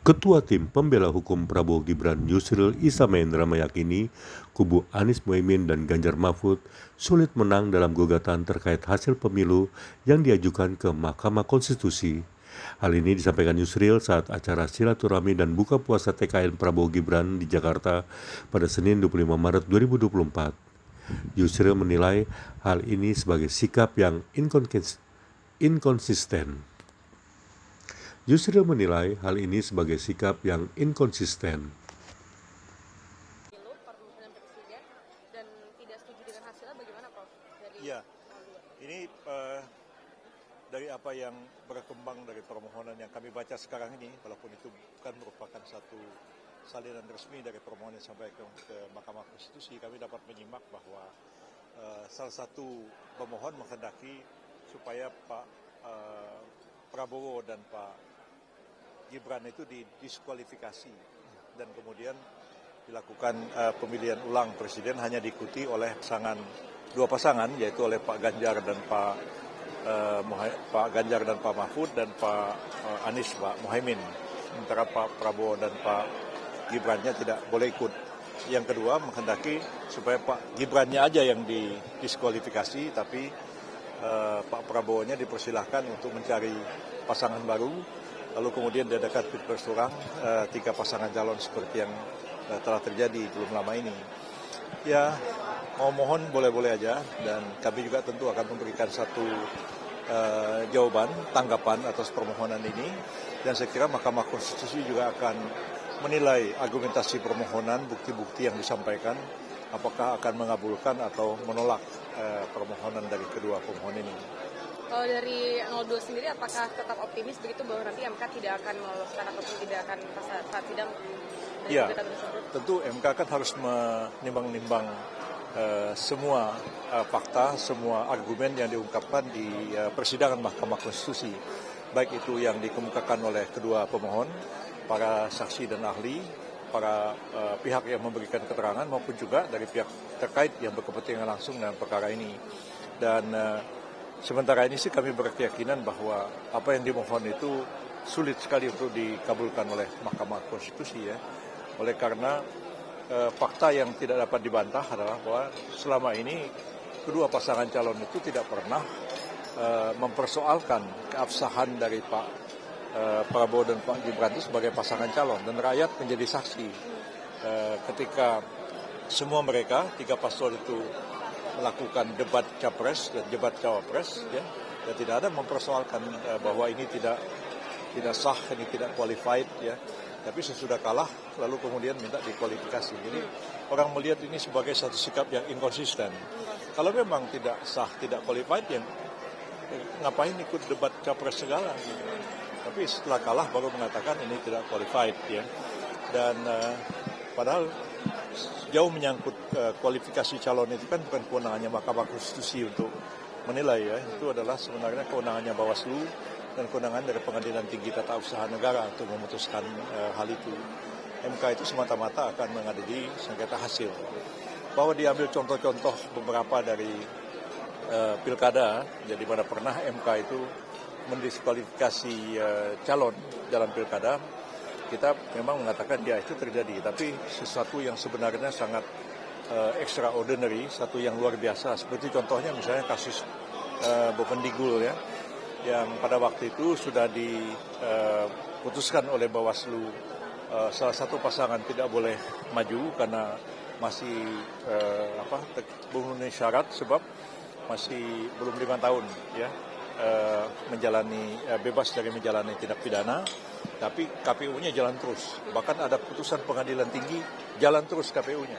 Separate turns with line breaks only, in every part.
Ketua Tim Pembela Hukum Prabowo Gibran Yusril Issa Mahendra meyakini kubu Anies Mohaimin dan Ganjar Mahfud sulit menang dalam gugatan terkait hasil pemilu yang diajukan ke Mahkamah Konstitusi. Hal ini disampaikan Yusril saat acara silaturahmi dan buka puasa TKN Prabowo Gibran di Jakarta pada Senin 25 Maret 2024. Yusril menilai hal ini sebagai sikap yang inkonsisten. Yusril menilai hal ini sebagai sikap yang inkonsisten.
Perlu dengan presiden dan tidak setuju dengan hasilnya bagaimana Prof?
Ya, ini dari apa yang berkembang dari permohonan yang kami baca sekarang ini, walaupun itu bukan merupakan satu salinan resmi dari permohonan yang sampai ke Mahkamah Konstitusi, kami dapat menyimak bahwa salah satu pemohon menghendaki supaya Pak Prabowo dan Pak Gibran itu didiskualifikasi dan kemudian dilakukan pemilihan ulang presiden hanya diikuti oleh dua pasangan, yaitu oleh Pak Ganjar dan Pak Mahfud dan Pak Anies Pak Mohaimin. Sementara Pak Prabowo dan Pak Gibrannya tidak boleh ikut. Yang kedua menghendaki supaya Pak Gibrannya aja yang didiskualifikasi, tapi Pak Prabowo-nya dipersilahkan untuk mencari pasangan baru. Lalu kemudian diadakan pilpres ulang 3 pasangan calon seperti yang telah terjadi belum lama ini. Ya, mau mohon boleh-boleh aja, dan kami juga tentu akan memberikan satu jawaban, tanggapan atas permohonan ini. Dan saya kira Mahkamah Konstitusi juga akan menilai argumentasi permohonan, bukti-bukti yang disampaikan, apakah akan mengabulkan atau menolak permohonan dari kedua pemohon ini.
Kalau dari 02 sendiri, apakah tetap optimis begitu bahwa nanti MK tidak akan meloloskan ataupun tidak akan saat sidang dari gugatan tersebut?
Tentu MK kan harus menimbang-nimbang semua fakta, semua argumen yang diungkapkan di persidangan Mahkamah Konstitusi, baik itu yang dikemukakan oleh kedua pemohon, para saksi dan ahli, para pihak yang memberikan keterangan, maupun juga dari pihak terkait yang berkepentingan langsung dalam perkara ini. Dan sementara ini sih kami berkeyakinan bahwa apa yang dimohon itu sulit sekali untuk dikabulkan oleh Mahkamah Konstitusi, ya. Oleh karena fakta yang tidak dapat dibantah adalah bahwa selama ini kedua pasangan calon itu tidak pernah mempersoalkan keabsahan dari Pak Prabowo dan Pak Gibran itu sebagai pasangan calon, dan rakyat menjadi saksi ketika semua mereka 3 paslon itu melakukan debat capres dan debat cawapres, ya, dan tidak ada mempersoalkan bahwa ini tidak sah, ini tidak qualified, ya. Tapi sesudah kalah lalu kemudian minta dikualifikasi. Jadi orang melihat ini sebagai satu sikap yang inkonsisten. Kalau memang tidak sah, tidak qualified, ya ngapain ikut debat capres segala, gitu. Tapi setelah kalah baru mengatakan ini tidak qualified, ya. Dan padahal jauh menyangkut kualifikasi calon itu kan bukan kewenangannya Mahkamah Konstitusi untuk menilai, ya. Itu adalah sebenarnya kewenangannya Bawaslu dan kewenangan dari Pengadilan Tinggi Tata Usaha Negara untuk memutuskan hal itu. MK itu semata-mata akan mengadili sengketa hasil. Bahwa diambil contoh-contoh beberapa dari pilkada, jadi mana pernah MK itu mendiskualifikasi calon dalam pilkada, kita memang mengatakan ya itu terjadi, tapi sesuatu yang sebenarnya sangat extraordinary, satu yang luar biasa. Seperti contohnya misalnya kasus Bovendigul, ya, yang pada waktu itu sudah diputuskan oleh Bawaslu salah satu pasangan tidak boleh maju karena masih memenuhi syarat, sebab masih belum 5 tahun, ya, bebas dari menjalani tindak pidana. Tapi KPU-nya jalan terus. Bahkan ada putusan pengadilan tinggi, jalan terus KPU-nya.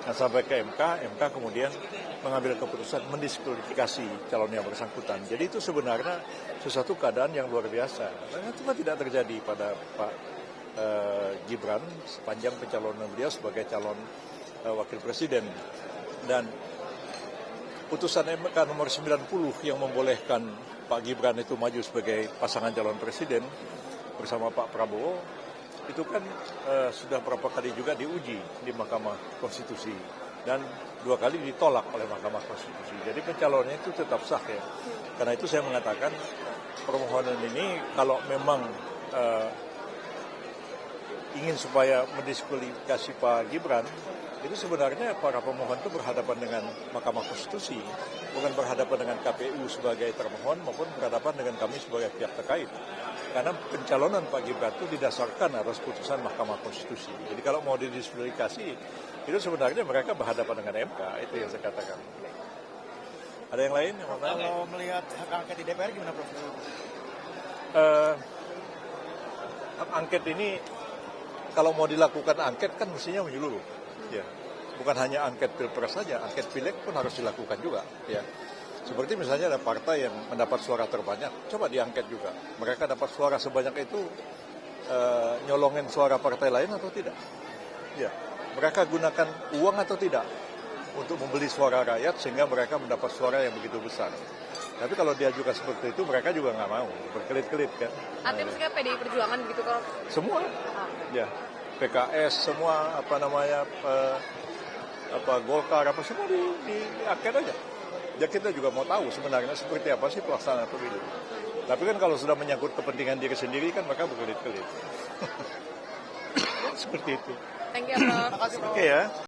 Nah, sampai ke MK kemudian mengambil keputusan mendiskualifikasi calon yang bersangkutan. Jadi itu sebenarnya sesuatu keadaan yang luar biasa. Dan itu tidak terjadi pada Pak Gibran sepanjang pencalonan beliau sebagai calon wakil presiden. Dan putusan MK nomor 90 yang membolehkan Pak Gibran itu maju sebagai pasangan calon presiden bersama Pak Prabowo, itu kan sudah berapa kali juga diuji di Mahkamah Konstitusi dan 2 kali ditolak oleh Mahkamah Konstitusi. Jadi pencalonnya itu tetap sah, ya. Karena itu saya mengatakan permohonan ini kalau memang ingin supaya mendiskualifikasi Pak Gibran, itu sebenarnya para pemohon itu berhadapan dengan Mahkamah Konstitusi, bukan berhadapan dengan KPU sebagai termohon maupun berhadapan dengan kami sebagai pihak terkait. Karena pencalonan Pak Gibran itu didasarkan atas putusan Mahkamah Konstitusi. Jadi kalau mau didiskualifikasi, itu sebenarnya mereka berhadapan dengan MK, itu yang saya katakan. Ada yang lain?
Kalau melihat hak angket di DPR gimana, Prof?
Hak angket ini, kalau mau dilakukan angket kan mestinya menyeluruh. Ya. Bukan hanya angket pilpres saja, angket pileg pun harus dilakukan juga. Ya. Seperti misalnya ada partai yang mendapat suara terbanyak, coba diangket juga. Mereka dapat suara sebanyak itu, nyolongin suara partai lain atau tidak? Ya. Mereka gunakan uang atau tidak untuk membeli suara rakyat sehingga mereka mendapat suara yang begitu besar. Tapi kalau diajukan seperti itu, mereka juga nggak mau, berkelit-kelit kan.
Artinya maksudnya PDI Perjuangan begitu kalau
Semua, ya, PKS semua Golkar semua diangket aja. Ya kita juga mau tahu sebenarnya seperti apa sih pelaksanaan pemilu. Tapi kan kalau sudah menyangkut kepentingan diri sendiri kan mereka berkelit-kelit. Seperti itu.
Thank you, Prof.
Makasih, Prof.
Oke ya.